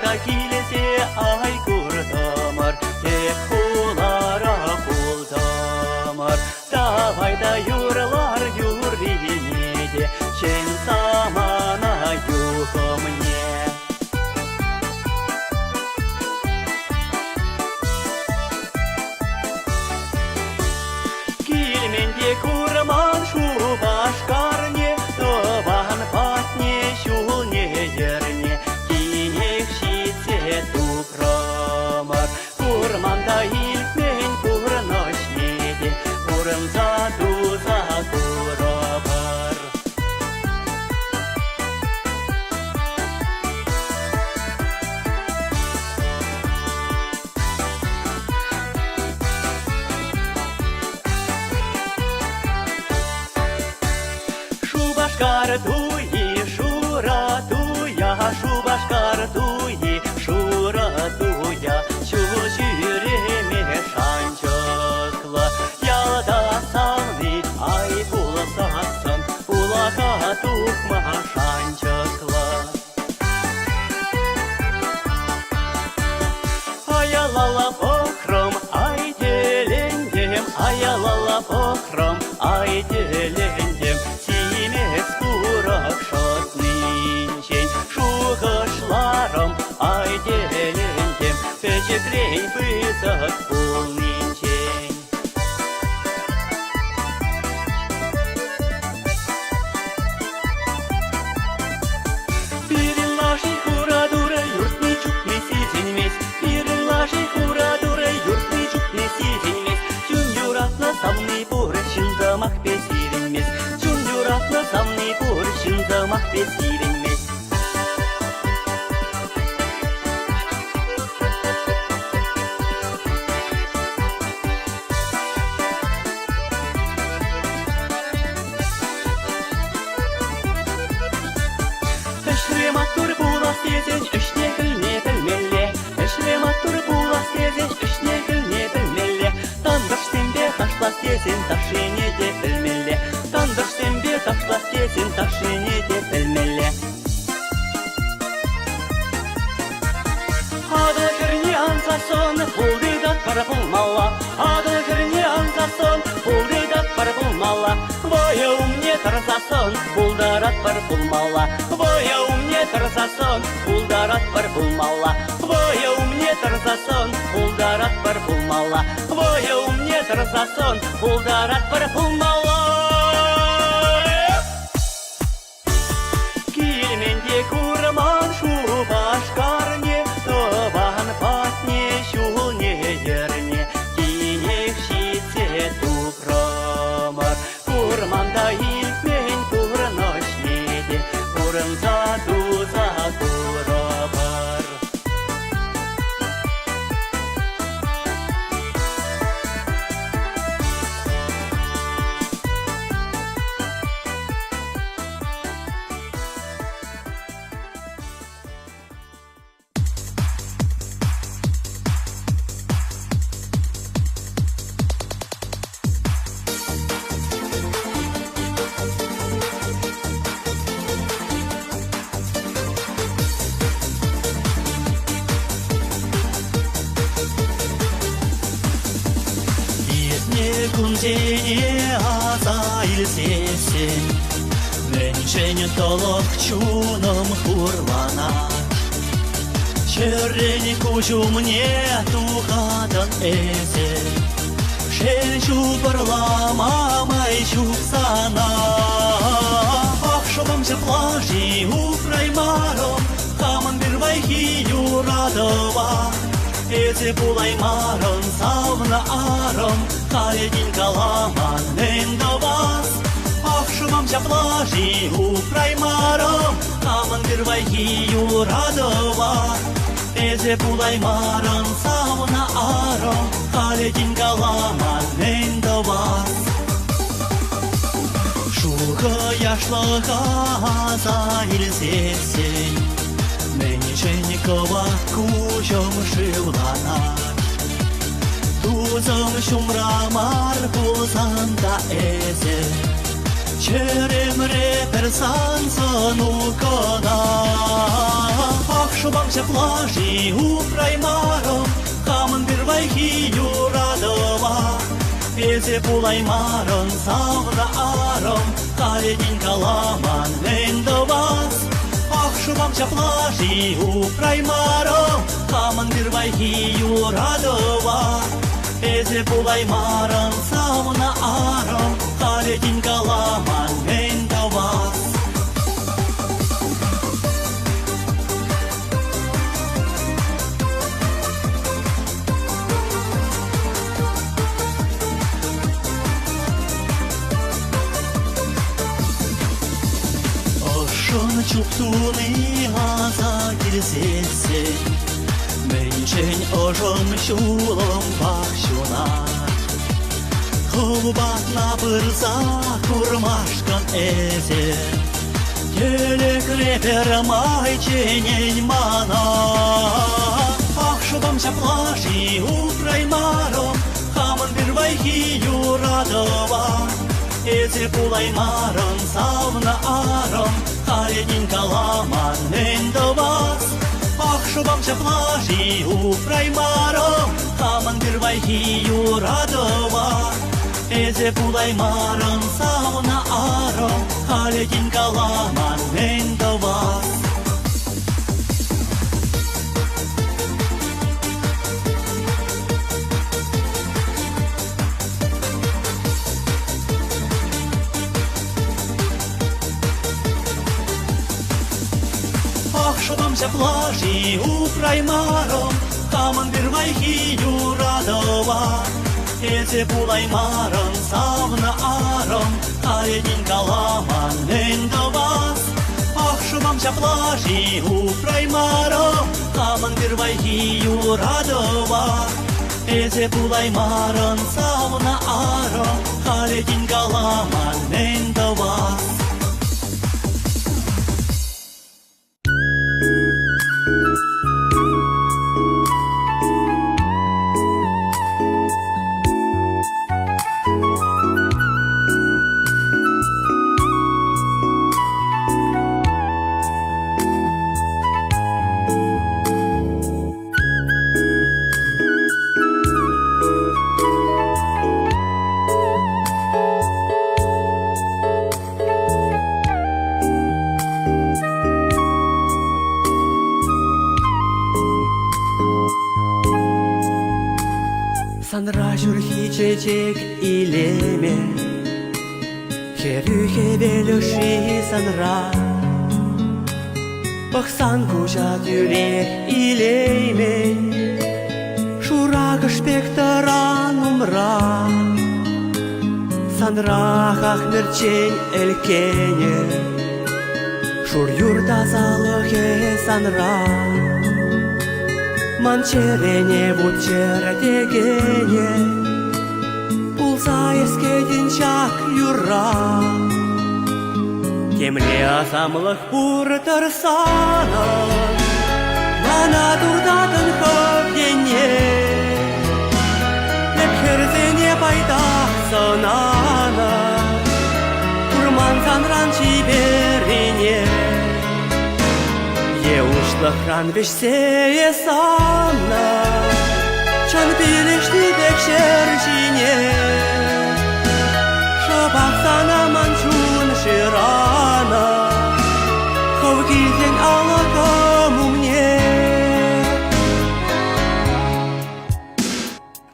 Ата келсе ай көрдімір, тек құлара қолдымыр. Давайда юрлар юрине де, шен самана юғымне. Келменде күрман шубашкарне, табан патне шулне ерне, кенек шитсе тупрамар. Курманда илтмен курношнеде, курымза дуза курабар. Шубашкар туи, шура туя, шубашкар туи, шура туя, шужюреме шанчакла. Ялда салны, ай пуласасын, пулаха тухма шанчакла. Аялала похром, ай телендем, аялала похром, ай телендем. Тимес курак шотнинчен, шугашларом, ай телендем, печеклей пызак полнинчен. Перелажи хура-дура, юртный чукный сиденмес, перелажи хура-дура, юртный чукный сиденмес. Чун-юратна самный поршин замах песиренмес, чун-юратна самный поршин замах песиренмес. Эшрематтур булас тезен, эшне гülне білмелле. Эшрематтур булас тезен, эшне гülне білмелле. Тандырштембе ташлас тезен, ташыне де білмелле. Тандырштембе ташлас тезен, ташыне де білмелле. Ады кірне анзасын, бұлдыдат бар бұлмала. Ады кірне анзасын, бұлдыдат бар бұлмала. Воя умне тарзасын, бұлдарат бар бұлмала. Воя умне тарзасын, бұлдарат бар бұлмала. Воя умне тарзасын, бұлдарат бар бұлмала. Воя умне тарзасын, бұлдарат бар бұлмала. Келменде күрман шубашкарне, табан патне шулне ерне, кенек шитсе тупрамар. Курманда илтмен курношнеде, курымза дуза курабар. Күндене азайлсесен, меншен толық чуным хурлана. Черрени кужумне тухадан эзе, шен шупырламамай шупсана. Ақшыбым жыплажи упраймарым, камын бір байхи юрадыва. Эзе булаймарым, савна арым, Каледин каламан эндовас. Ақшымам жаплажи упраймарым, камын бір байхи юрадыва. Эзе булаймарым, савна арым, Каледин каламан эндовас. Шуғы яшлыға азайлсесен, Меньшенькова кужым шывланар. Тузым шумрамар булзанда эзе, Черемре персан санукана. Ошибамся плажи у праймаром, Хаман бирвайхию радова. Пезе пулаймаром, савна аром, Халедин каламан эндовас. Ошибамся плажи у праймаром, Хаман бирвайхию радова. Пезе пулаймаром, савна аром, Халедин каламан эндовас. Ошон чуптуны аза кирсесе, Менчень ожон шулом бахшунар. Хубат на пырза курмашкан эзе, Теле крепер майченень мана. Ошибамся плажи у праймаром, Хаман бирвайхию радова. Эзе пулаймаром, савна аром, Халедин каламан эндовас. Ошибамся плажи у праймаром, Хаман бирвайхию радова. Эзе пулаймаром, савна аром, Халедин каламан эндовас. Ошибамся плажи у праймаром, Хаман бирвайхию радова. Эзе пулаймаром, савна аром, Халедин каламан эндовас. Ошибамся плажи у праймаром, Хаман бирвайхию радова. Эзе пулаймаром, савна аром, Халедин каламан эндовас. Санра жүрхи чечек илеме, Херюхе велюши санра. Бахсан кучат юрек илеме, Шурак шпекторан умра. Санра хахмерчень элькене, Шур юрта залыхе санра. Манчерене вучер дегене, Пулса ескединчак юра. Кемле самлых пур тарсана, Мана турдатын ховене, Лепхерзене байдах сонана, Курман санран чиберине. Еушлахран вешсее санна, Чан билишни бекшерчине. Шабахсана манчун ширана, Ховгилден алакаму мне.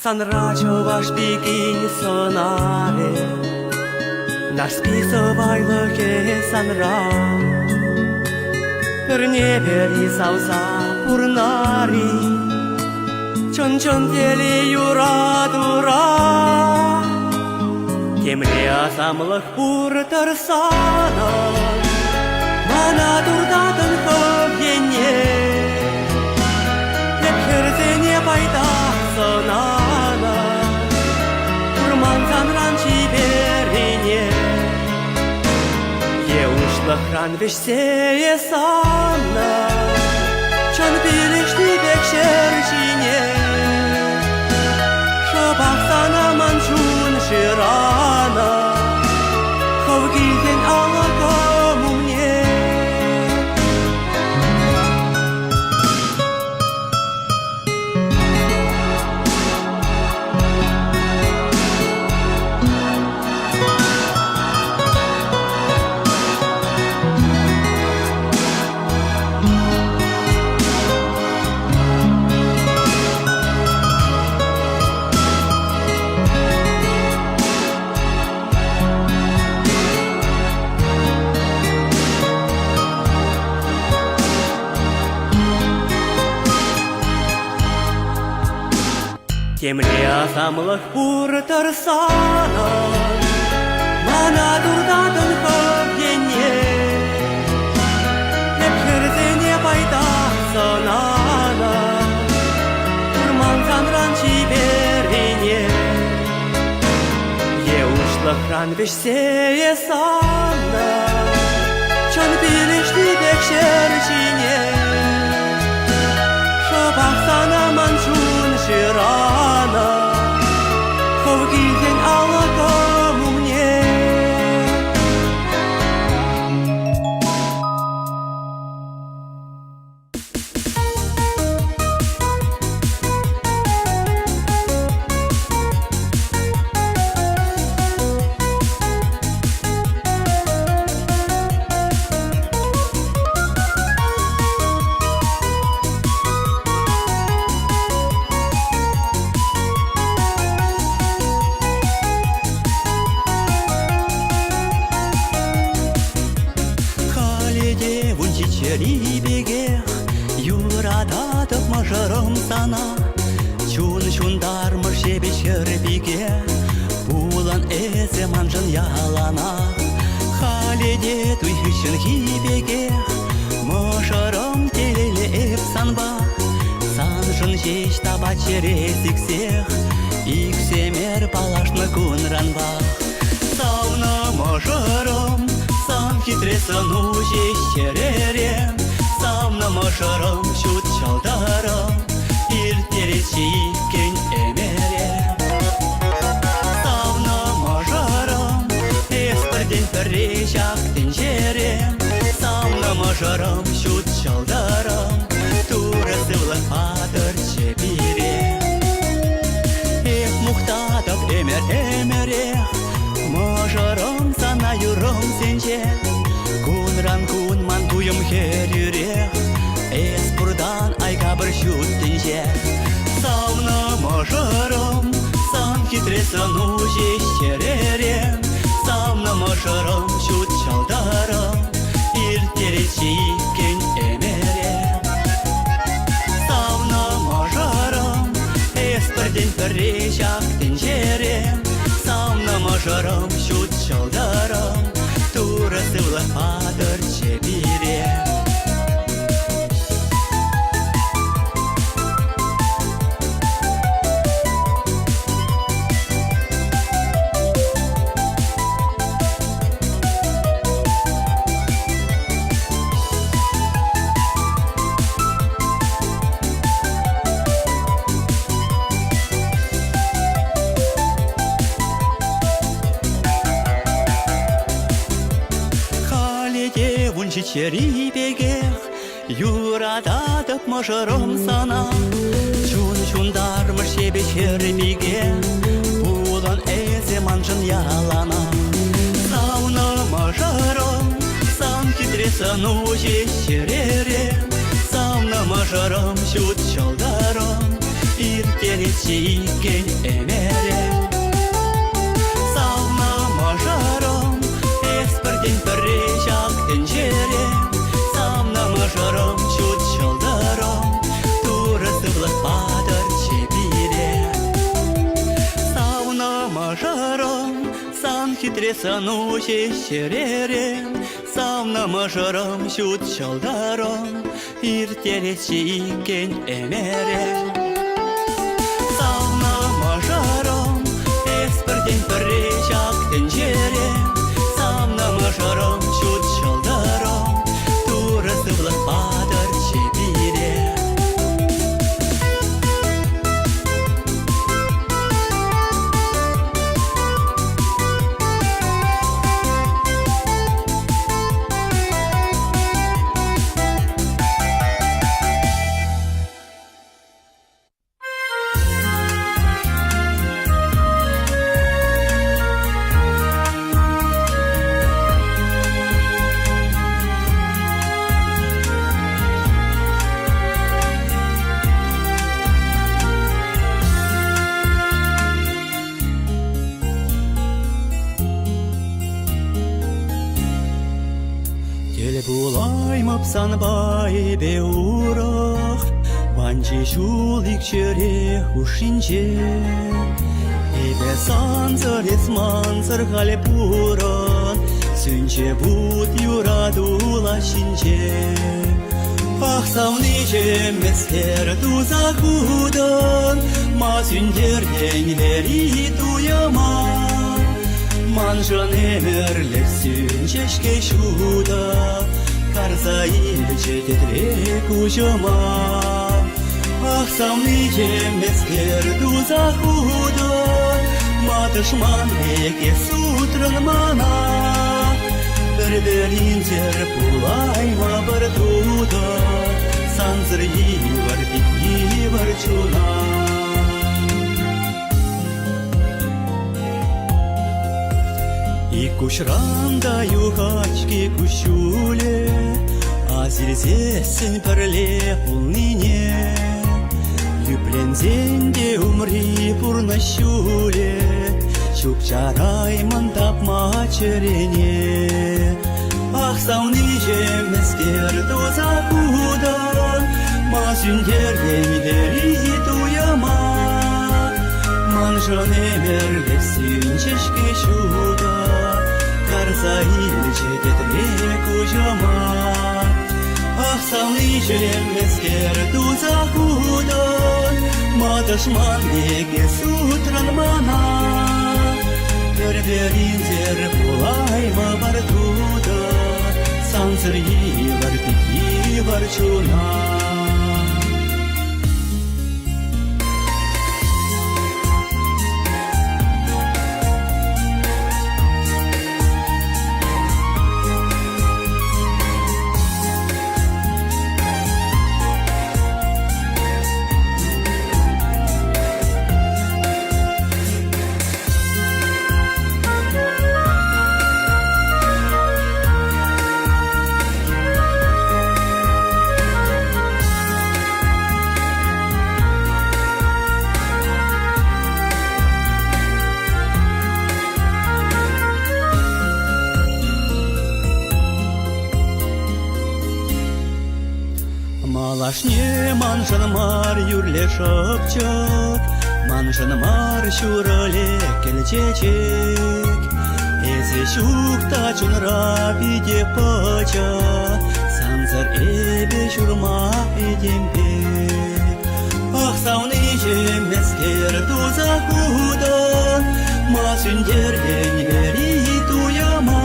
Санрачо ваш бигинь сонаре, Наш списывайлыке санра. Небе сауза пурнари, Чон-чон тели юра дура. Кемле самлых пур тарсана, Мана турдатын ховене. Лепхерзене байдах сонана, Курман санран чиберине. Еушлахран вешсее санна, Чон билишни бекшерчине. Шабахсана манчун ширана, Ховгилден алакаму мне. Темле самлық бұртыр сана, мана дұрдатын көпдене, Епкірзіне пайда санана, Тұрман санран чиберіне, Еушлықран вешсее сана, Чон білішті бекшерчине, Шабақ сана манчун ширана, Ховгилден алаком мне. Рибеге юрадатып мыжырым сана, Чун-чундар мыршебе шербиге, Булан эзе манжын ялана. Халеде туйхышын хибеге, Мыжырым телеле эп санба, Санжын жеш таба черезик сех, Иксемер палашны кунранба. Сауна мыжырым, Сан хитресын ужеш черерем, Самна мыжырым шут чалдарым, Иртеречи кен эмерем. Сауна мыжырым, эспірден піррежак тенжерем, Самна мыжырым шут чалдарым, Турысывлы адыр чебирем. Эх мухтатып эмер-эмерех, Мыжырым сана юрым сенже, Кунран кунман туйым хер юрех, Эс бурдан айга бір шут тенже. Сауна мыжырым, сан хитресын ужеш черерем, Сауна мыжырым шут чалдарым, Иртеречи кен эмерем. Сауна мыжырым, эс бірден піррежак тенжерем, Сауна мыжырым шут чалдарым, Турысывлы адыр чебирем. Черибегех юрадатып мыжырым сана, Чун-чундар мыршебе чербиге, Булан эзе манжын ялана. Сауна мыжырым, сан хитресын ужеш черерем, Сауна мыжырым шут чалдарым, Иртеречи кен эмерем. Сауна мыжырым, эспірден піррежак тенжерем, Самна мыжырым шут чалдарым, Турысывлы адыр чебирем. Сауна мыжырым, сан хитресын ужеш черерем, Сауна мыжырым шут чалдарым, Иртеречи кен эмерем. Сауна мыжырым, эспірден піррежак тенжерем, Самна мыжырым шут чалдарым, Турысывлы адыр чебирем. Bulаймып санбай беурық, Ванчи шулик чере хушинче Эбе санцарец манцар хале пуран Сүнче бут юрадула шинче Ах, савныче мескер туза худан Ма сүндер деньвери туяма Манжан эмерлер сүнчешке шуда Карзаилче тетре кужама Ах, савныче мескер туза худан Ма дышман веке сутран мана Берберинзер пулайма бардуда Санзыр йывар йывар чуна И кушранда юхачки кущуле А зельзесен перле пулнине Юплензенде умри пурнащуле Чукчарай мантап мачерене Ах, савныче мескер туза худан Ма сүндер деньвери туяма Манжан эмерлер сүнчешке шуда Карзаилче тетре кужама Ах, савныче мескер туза худан Ма дышман веке сутран мана Берберинзер пулайма бардуда Санзыр йывар чуна Малашне манжан мар юрле шапчак Манжан мар шурале келчечек Эзе шукта чунра биде пача Санзар эбе шурма эдемпе Ах, савныче мескер туза худан Ма сүндер деньвери туяма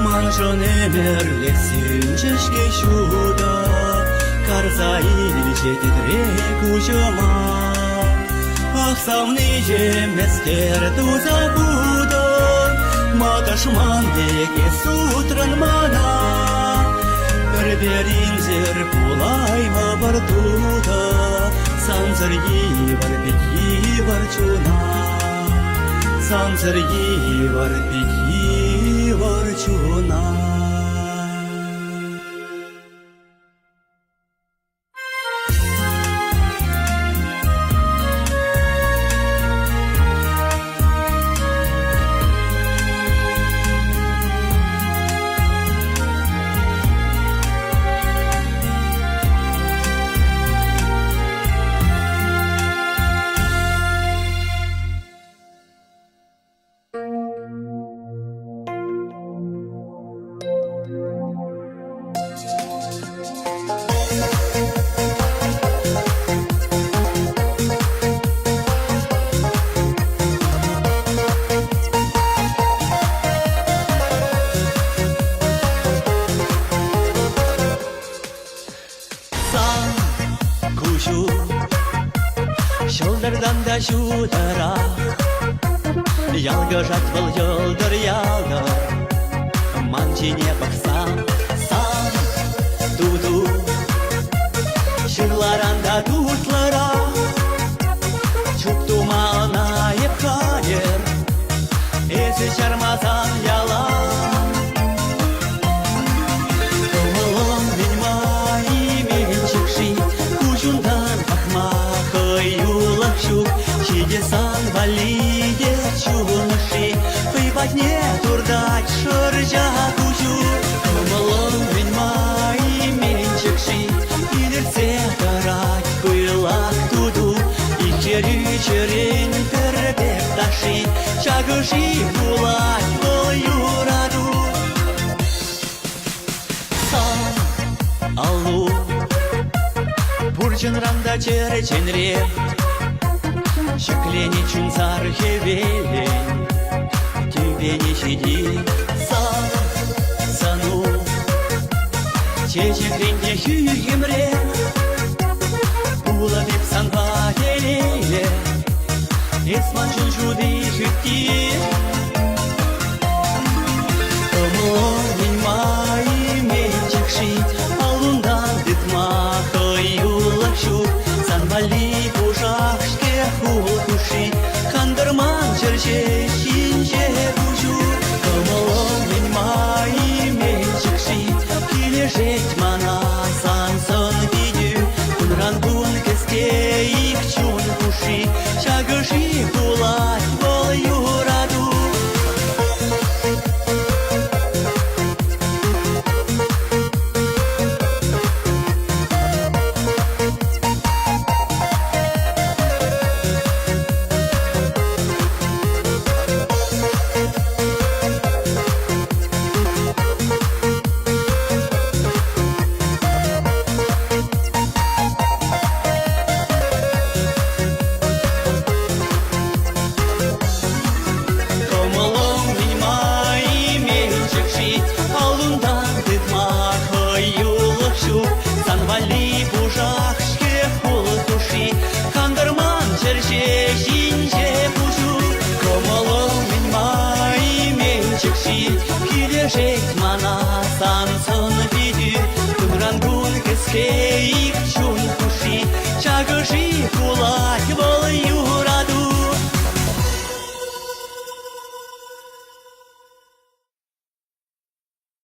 Манжан эмерле сүнчешке шуда Карзаилче тетре кужама Ах, савныче мескер туза худан Ма дышман веке сутран мана Берберинзер пулайма бардуда Санзыр йывар чуна Санзыр йывар чуна Шылдырдан да шудырақ Ялгыжат был йылдыр Манчине бақсам сан туду Шырларанда тутлырақ Чуп тумална епхайыр Эсі шармасан ялан Кымылым веньмай меншікши Кужундан бақмақы юлық шук Чидесан валиде чуныши Выпать не турдать шыржа кужу Кымылым веньмай меншікши Илерсе тара чагыши булать волю раду. Сан аллу бурчын ранда череченре шеклени чунцар хевелень тебе не щади. Сан сану чечекренде хюгемре була деп санға келеле есман чунчуды хүтти. Мен май мен чекши алундан дытма хойулакшу санвали пушашке хулкуши кандырман жерже шинже бужу. Мен май мен чекши килежет мана сансон видю кунран кун кестеик чун куши чагыши булать волю раду. Санвали бужашке хулкуши кандырман жерже шинже бужу. Комолом мен май мен чекши килежет мана сансон видю кунран кун кескеик чун куши чагыши булать